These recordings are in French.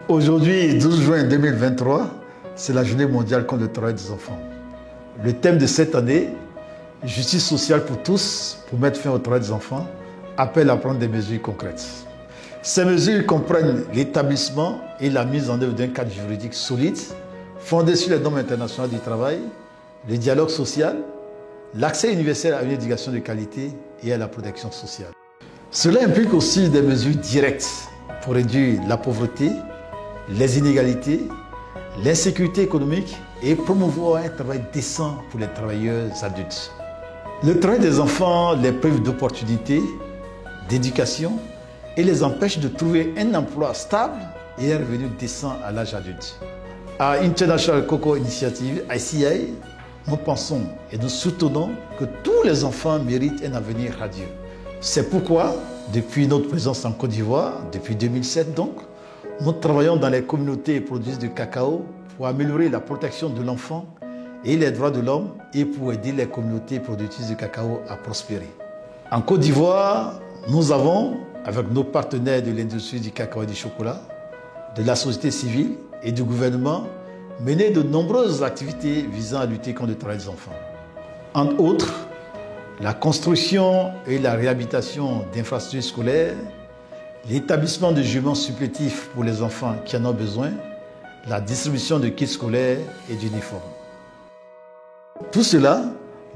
Aujourd'hui, 12 juin 2023, c'est la journée mondiale contre le travail des enfants. Le thème de cette année, justice sociale pour tous, pour mettre fin au travail des enfants, appelle à prendre des mesures concrètes. Ces mesures comprennent l'établissement et la mise en œuvre d'un cadre juridique solide, fondé sur les normes internationales du travail, le dialogue social, l'accès universel à une éducation de qualité et à la protection sociale. Cela implique aussi des mesures directes pour réduire la pauvreté, les inégalités, l'insécurité économique et promouvoir un travail décent pour les travailleurs adultes. Le travail des enfants les prive d'opportunités, d'éducation et les empêche de trouver un emploi stable et un revenu décent à l'âge adulte. À International Cocoa Initiative, ICI, nous pensons et nous soutenons que tous les enfants méritent un avenir radieux. C'est pourquoi, depuis notre présence en Côte d'Ivoire, depuis 2007 donc, nous travaillons dans les communautés productrices de cacao pour améliorer la protection de l'enfant et les droits de l'homme et pour aider les communautés productrices de cacao à prospérer. En Côte d'Ivoire, nous avons, avec nos partenaires de l'industrie du cacao et du chocolat, de la société civile et du gouvernement, mené de nombreuses activités visant à lutter contre le travail des enfants. Entre autres, la construction et la réhabilitation d'infrastructures scolaires, l'établissement de jugements supplétifs pour les enfants qui en ont besoin, la distribution de kits scolaires et d'uniformes. Tout cela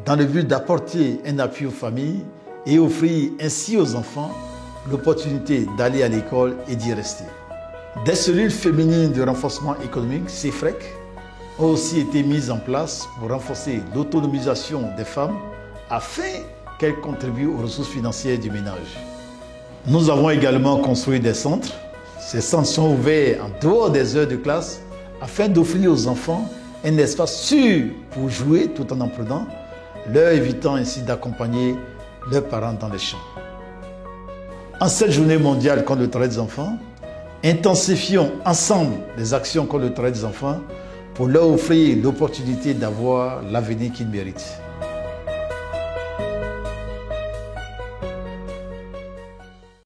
dans le but d'apporter un appui aux familles et offrir ainsi aux enfants l'opportunité d'aller à l'école et d'y rester. Des cellules féminines de renforcement économique, CEFREC, ont aussi été mises en place pour renforcer l'autonomisation des femmes afin qu'elles contribuent aux ressources financières du ménage. Nous avons également construit des centres. Ces centres sont ouverts en dehors des heures de classe afin d'offrir aux enfants un espace sûr pour jouer tout en apprenant, leur évitant ainsi d'accompagner leurs parents dans les champs. En cette journée mondiale contre le travail des enfants, intensifions ensemble les actions contre le travail des enfants pour leur offrir l'opportunité d'avoir l'avenir qu'ils méritent.